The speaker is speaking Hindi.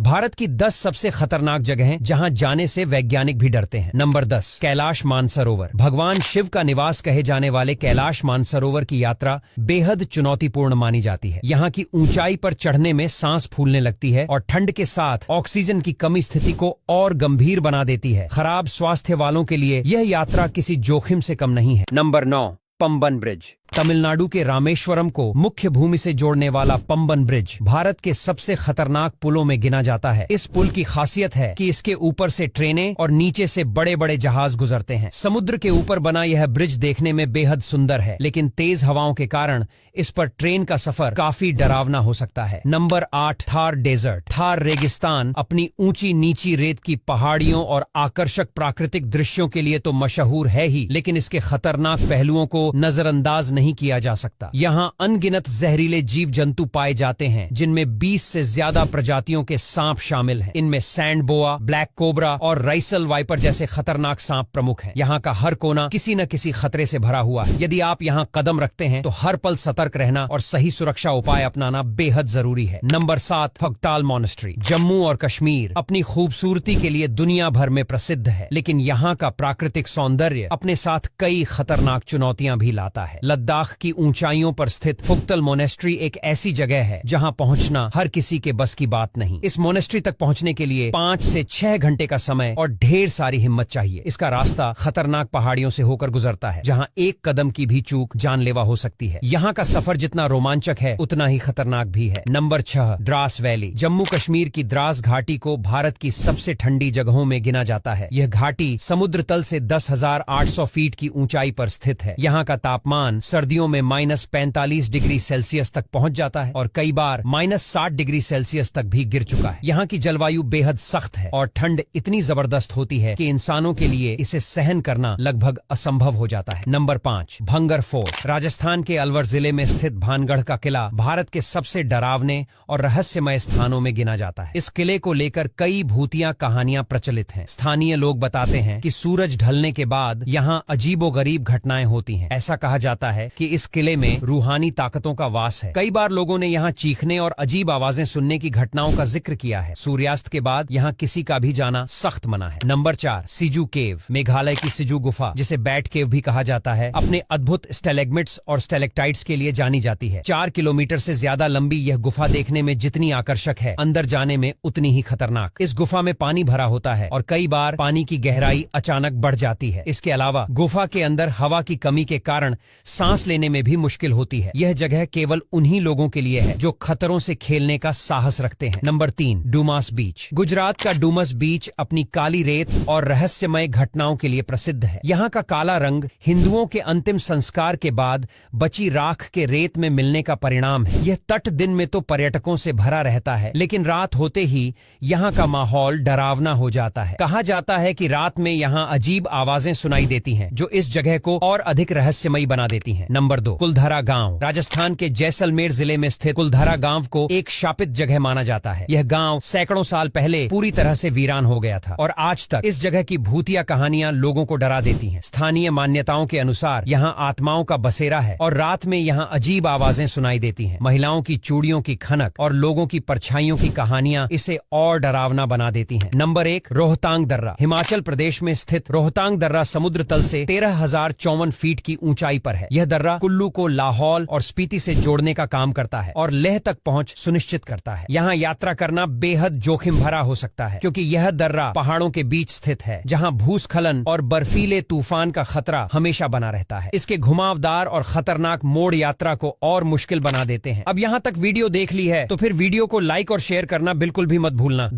भारत की 10 सबसे खतरनाक जगहें जहां जाने से वैज्ञानिक भी डरते हैं। नंबर 10, कैलाश मानसरोवर। भगवान शिव का निवास कहे जाने वाले कैलाश मानसरोवर की यात्रा बेहद चुनौतीपूर्ण मानी जाती है। यहाँ की ऊंचाई पर चढ़ने में सांस फूलने लगती है और ठंड के साथ ऑक्सीजन की कमी स्थिति को और गंभीर बना देती है। खराब स्वास्थ्य वालों के लिए यह यात्रा किसी जोखिम से कम नहीं है। Number 9, Pamban bridge. तमिलनाडु के रामेश्वरम को मुख्य भूमि से जोड़ने वाला पंबन ब्रिज भारत के सबसे खतरनाक पुलों में गिना जाता है। इस पुल की खासियत है कि इसके ऊपर से ट्रेनें और नीचे से बड़े बड़े जहाज गुजरते हैं। समुद्र के ऊपर बना यह ब्रिज देखने में बेहद सुंदर है, लेकिन तेज हवाओं के कारण इस पर ट्रेन का सफर काफी डरावना हो सकता है। Number 8, Thar desert. थार रेगिस्तान अपनी ऊंची नीची रेत की पहाड़ियों और आकर्षक प्राकृतिक दृश्यों के लिए तो मशहूर है ही, लेकिन इसके खतरनाक पहलुओं को नजरअंदाज नहीं किया जा सकता। यहाँ अनगिनत जहरीले जीव जंतु पाए जाते हैं, जिनमें 20 से ज्यादा प्रजातियों के सांप शामिल हैं। इनमें सैंड बोआ, ब्लैक कोबरा और राइसल वाइपर जैसे खतरनाक सांप प्रमुख हैं। यहाँ का हर कोना किसी न किसी खतरे से भरा हुआ है। यदि आप यहाँ कदम रखते हैं तो हर पल सतर्क रहना और सही सुरक्षा उपाय अपनाना बेहद जरूरी है। Number 7, फगताल monastery. जम्मू और कश्मीर अपनी खूबसूरती के लिए दुनिया भर में प्रसिद्ध है, लेकिन यहाँ का प्राकृतिक सौंदर्य अपने साथ कई खतरनाक चुनौतियां भी लाता है। लद्दाख की ऊंचाइयों पर स्थित फुक्तल मोनेस्ट्री एक ऐसी जगह है जहां पहुंचना हर किसी के बस की बात नहीं। इस मोनेस्ट्री तक पहुंचने के लिए 5 से 6 घंटे का समय और ढेर सारी हिम्मत चाहिए। इसका रास्ता खतरनाक पहाड़ियों से होकर गुजरता है, जहां एक कदम की भी चूक जानलेवा हो सकती है। यहाँ का सफर जितना रोमांचक है उतना ही खतरनाक भी है। Number 6, Dras valley. जम्मू कश्मीर की द्रास घाटी को भारत की सबसे ठंडी जगहों में गिना जाता है। यह घाटी समुद्र तल से 10,800 फीट की ऊंचाई पर स्थित है। यहाँ का तापमान सर्दियों में -45 डिग्री सेल्सियस तक पहुंच जाता है और कई बार -60 डिग्री सेल्सियस तक भी गिर चुका है। यहाँ की जलवायु बेहद सख्त है और ठंड इतनी जबरदस्त होती है कि इंसानों के लिए इसे सहन करना लगभग असंभव हो जाता है। Number 5, bhangar fort. राजस्थान के अलवर जिले में स्थित भानगढ़ का किला भारत के सबसे डरावने और रहस्यमय स्थानों में गिना जाता है। इस किले को लेकर कई भूतिया कहानियां प्रचलित हैं। स्थानीय लोग बताते हैं कि सूरज ढलने के बाद यहाँ अजीबोगरीब घटनाएं होती हैं। ऐसा कहा जाता है कि इस किले में रूहानी ताकतों का वास है। कई बार लोगों ने यहाँ चीखने और अजीब आवाजें सुनने की घटनाओं का जिक्र किया है। सूर्यास्त के बाद यहाँ किसी का भी जाना सख्त मना है। नंबर 4, सिजू केव। मेघालय की सिजू गुफा, जिसे बैट केव भी कहा जाता है, अपने अद्भुत स्टेलेग्मिट्स और स्टेलेक्टाइट्स के लिए जानी जाती है। 4 किलोमीटर से ज्यादा लंबी यह गुफा देखने में जितनी आकर्षक है, अंदर जाने में उतनी ही खतरनाक। इस गुफा में पानी भरा होता है और कई बार पानी की गहराई अचानक बढ़ जाती है। इसके अलावा गुफा के अंदर हवा की कमी के कारण सांस लेने में भी मुश्किल होती है। यह जगह केवल उन्हीं लोगों के लिए है जो खतरों से खेलने का साहस रखते हैं। नंबर 3, डुमास बीच। गुजरात का डुमस बीच अपनी काली रेत और रहस्यमय घटनाओं के लिए प्रसिद्ध है। यहाँ का काला रंग हिंदुओं के अंतिम संस्कार के बाद बची राख के रेत में मिलने का परिणाम है। यह तट दिन में तो पर्यटकों से भरा रहता है, लेकिन रात होते ही यहाँ का माहौल डरावना हो जाता है। कहा जाता है कि रात में यहाँ अजीब आवाजें सुनाई देती हैं, जो इस जगह को और अधिक रहस्यमयी बना देती हैं। नंबर 2, कुलधरा गांव। राजस्थान के जैसलमेर जिले में स्थित कुलधरा गांव को एक शापित जगह माना जाता है। यह गांव सैकड़ों साल पहले पूरी तरह से वीरान हो गया था और आज तक इस जगह की भूतिया कहानियां लोगों को डरा देती हैं। स्थानीय मान्यताओं के अनुसार यहाँ आत्माओं का बसेरा है और रात में यहाँ अजीब आवाजें सुनाई देती हैं। महिलाओं की चूड़ियों की खनक और लोगों की परछाइयों की कहानियां इसे और डरावना बना देती हैं। नंबर 1, रोहतांग दर्रा। हिमाचल प्रदेश में स्थित रोहतांग दर्रा समुद्र तल से 13,054 फीट की ऊंचाई पर है। यह दर्रा कुल्लू को लाहौल और स्पीति से जोड़ने का काम करता है और लेह तक पहुंच सुनिश्चित करता है। यहाँ यात्रा करना बेहद जोखिम भरा हो सकता है, क्योंकि यह दर्रा पहाड़ों के बीच स्थित है, जहाँ भूस्खलन और बर्फीले तूफान का खतरा हमेशा बना रहता है। इसके घुमावदार और खतरनाक मोड़ यात्रा को और मुश्किल बना देते हैं। अब यहाँ तक वीडियो देख ली है तो फिर वीडियो को लाइक और शेयर करना बिल्कुल भी मत भूलना।